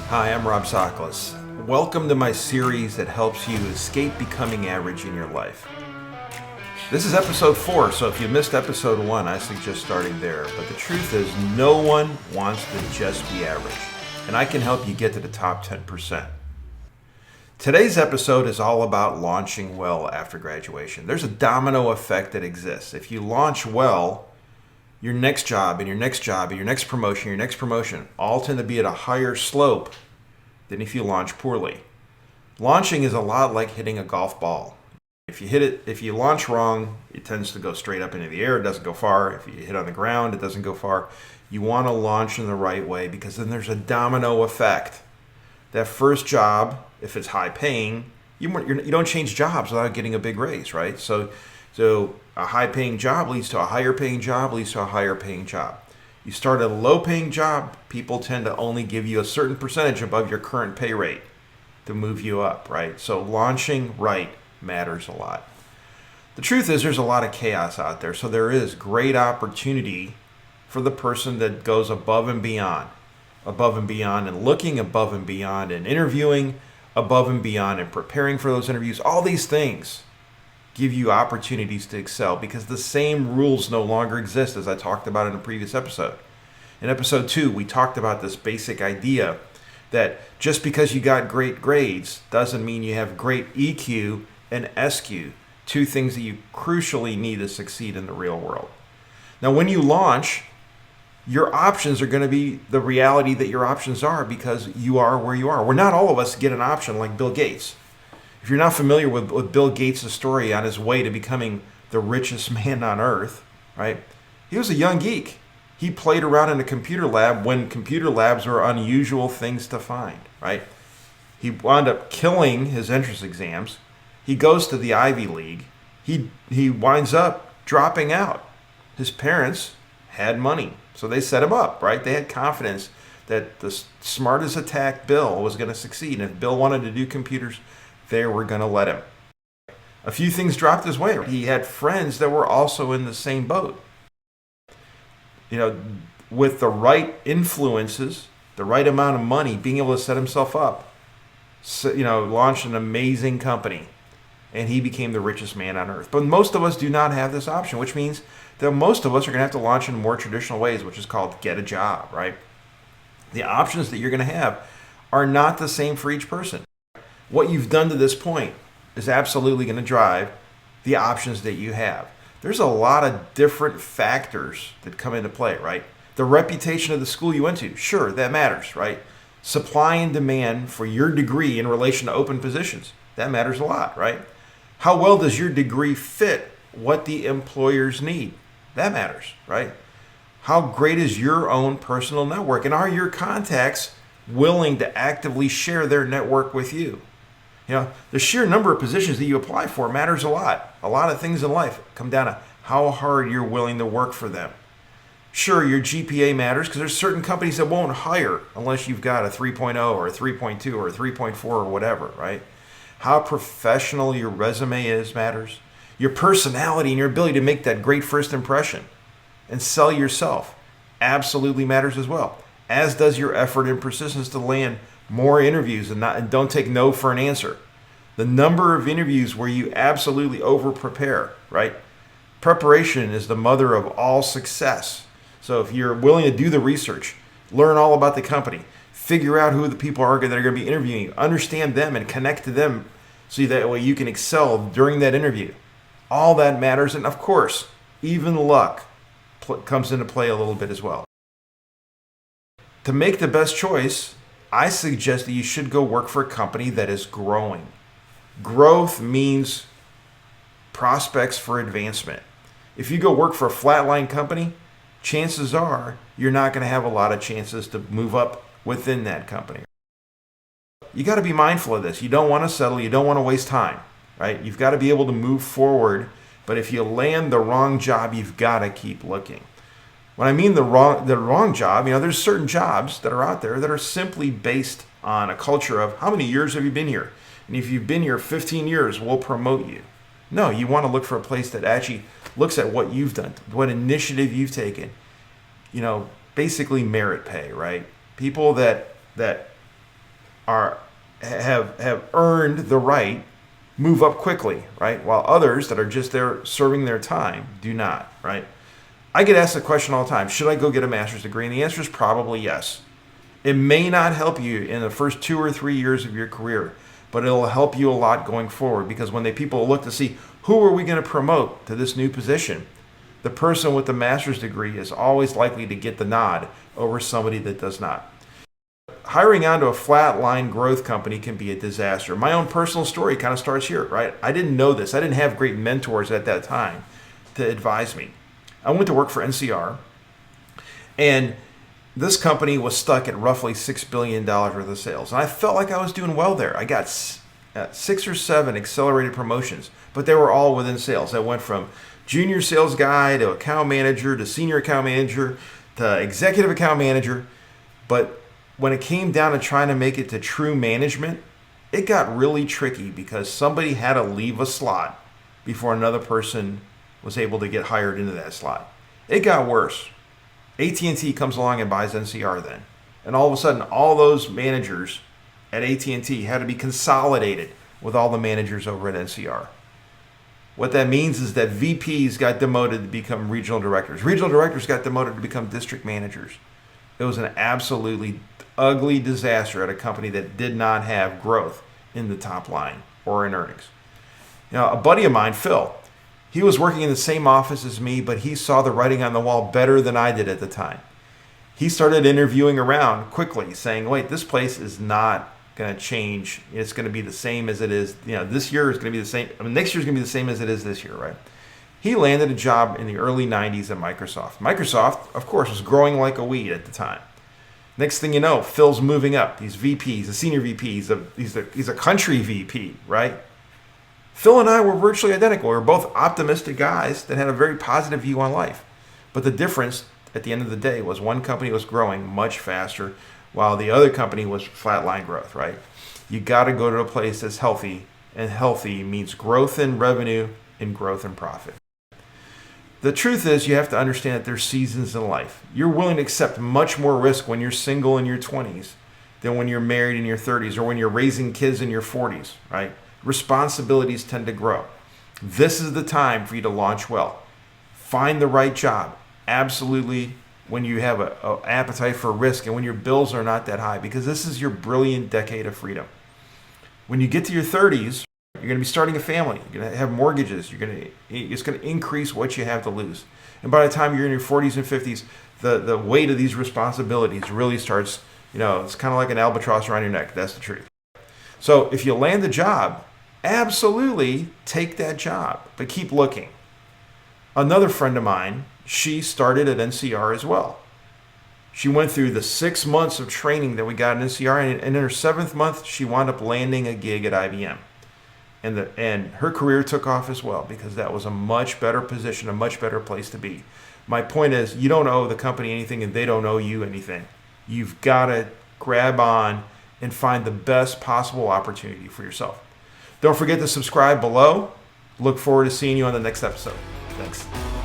Hi, I'm Rob Sakalas. Welcome to my series that helps you escape becoming average in your life. This is episode 4, so if you missed episode 1, I suggest starting there. But the truth is, no one wants to just be average, and I can help you get to the top 10%. Today's episode is all about launching well after graduation. There's a domino effect that exists. If you launch well, your next job and your next job and your next promotion all tend to be at a higher slope than if you launch poorly. Launching is a lot like hitting a golf ball. If you launch wrong, it tends to go straight up into the air. It doesn't go far. If you hit on the ground, it doesn't go far. You want to launch in the right way because then there's a domino effect. That first job, if it's high paying, you don't change jobs without getting a big raise, right? So a high paying job leads to a higher paying job, leads to a higher paying job. You start at a low paying job, people tend to only give you a certain percentage above your current pay rate to move you up, right? So launching right matters a lot. The truth is there's a lot of chaos out there, so there is great opportunity for the person that goes above and beyond and looking above and beyond and interviewing above and beyond and preparing for those interviews. All these things give you opportunities to excel because the same rules no longer exist as I talked about in a previous episode. In episode 2, we talked about this basic idea that just because you got great grades doesn't mean you have great EQ and SQ, two things that you crucially need to succeed in the real world. Now, when you launch, your options are going to be the reality that your options are because you are where you are. We're not all of us get an option like Bill Gates. If you're not familiar with Bill Gates' story on his way to becoming the richest man on earth, right? He was a young geek. He played around in a computer lab when computer labs were unusual things to find, right? He wound up killing his entrance exams. He goes to the Ivy League. He winds up dropping out. His parents had money, so they set him up, right? They had confidence that the smartest attack Bill was going to succeed. And if Bill wanted to do computers, they were going to let him. A few things dropped his way. He had friends that were also in the same boat. With the right influences, the right amount of money, being able to set himself up, launched an amazing company, and he became the richest man on earth. But most of us do not have this option, which means that most of us are going to have to launch in more traditional ways, which is called get a job, right? The options that you're going to have are not the same for each person. What you've done to this point is absolutely going to drive the options that you have. There's a lot of different factors that come into play, right? The reputation of the school you went to, sure, that matters, right? Supply and demand for your degree in relation to open positions, that matters a lot, right? How well does your degree fit what the employers need? That matters, right? How great is your own personal network? And are your contacts willing to actively share their network with you? The sheer number of positions that you apply for matters a lot. A lot of things in life come down to how hard you're willing to work for them. Sure, your GPA matters because there's certain companies that won't hire unless you've got a 3.0 or a 3.2 or a 3.4 or whatever, right? How professional your resume is matters. Your personality and your ability to make that great first impression and sell yourself absolutely matters as well, as does your effort and persistence to land more interviews and don't take no for an answer. The number of interviews where you absolutely over prepare, right? Preparation is the mother of all success. So if you're willing to do the research, learn all about the company, figure out who the people are that are going to be interviewing you, understand them and connect to them so that way you can excel during that interview. All that matters. And of course, even luck comes into play a little bit as well. To make the best choice, I suggest that you should go work for a company that is growing. Growth means prospects for advancement. If you go work for a flatline company, chances are you're not going to have a lot of chances to move up within that company. You got to be mindful of this. You don't want to settle. You don't want to waste time, right? You've got to be able to move forward. But if you land the wrong job, you've got to keep looking. When I mean the wrong job, there's certain jobs that are out there that are simply based on a culture of how many years have you been here? And if you've been here 15 years, we'll promote you. No, you want to look for a place that actually looks at what you've done, what initiative you've taken. Basically merit pay, right? People that have earned the right move up quickly, right? While others that are just there serving their time do not, right? I get asked the question all the time, should I go get a master's degree? And the answer is probably yes. It may not help you in the first 2 or 3 years of your career, but it'll help you a lot going forward, because when people look to see who are we going to promote to this new position, the person with the master's degree is always likely to get the nod over somebody that does not. Hiring onto a flatline growth company can be a disaster. My own personal story kind of starts here, right? I didn't know this. I didn't have great mentors at that time to advise me. I went to work for NCR, and this company was stuck at roughly $6 billion worth of sales. And I felt like I was doing well there. I got 6 or 7 accelerated promotions, but they were all within sales. I went from junior sales guy to account manager to senior account manager to executive account manager. But when it came down to trying to make it to true management, it got really tricky because somebody had to leave a slot before another person was able to get hired into that slot. It got worse. AT&T comes along and buys NCR then. And all of a sudden, all those managers at AT&T had to be consolidated with all the managers over at NCR. What that means is that VPs got demoted to become regional directors. Regional directors got demoted to become district managers. It was an absolutely ugly disaster at a company that did not have growth in the top line or in earnings. Now, a buddy of mine, Phil, he was working in the same office as me, but he saw the writing on the wall better than I did at the time. He started interviewing around quickly, saying, wait, this place is not going to change. It's going to be the same as it is. This year is going to be the same. Next year is going to be the same as it is this year, right? He landed a job in the early 90s at Microsoft. Microsoft, of course, was growing like a weed at the time. Next thing you know, Phil's moving up. These VPs, the senior VPs, he's a country VP, right? Phil and I were virtually identical. We were both optimistic guys that had a very positive view on life. But the difference at the end of the day was one company was growing much faster while the other company was flatline growth, right? You got to go to a place that's healthy, and healthy means growth in revenue and growth in profit. The truth is, you have to understand that there's seasons in life. You're willing to accept much more risk when you're single in your 20s than when you're married in your 30s or when you're raising kids in your 40s, right? Responsibilities tend to grow. This is the time for you to launch well. Find the right job. Absolutely, when you have an appetite for risk and when your bills are not that high, because this is your brilliant decade of freedom. When you get to your 30s, you're going to be starting a family. You're going to have mortgages. It's going to increase what you have to lose. And by the time you're in your 40s and 50s, the weight of these responsibilities really starts, it's kind of like an albatross around your neck. That's the truth. So if you land a job, absolutely take that job, but keep looking. Another friend of mine, she started at NCR as well. She went through the 6 months of training that we got at NCR, and in her 7th month, she wound up landing a gig at IBM. And her career took off as well because that was a much better position, a much better place to be. My point is, you don't owe the company anything and they don't owe you anything. You've got to grab on and find the best possible opportunity for yourself. Don't forget to subscribe below. Look forward to seeing you on the next episode. Thanks.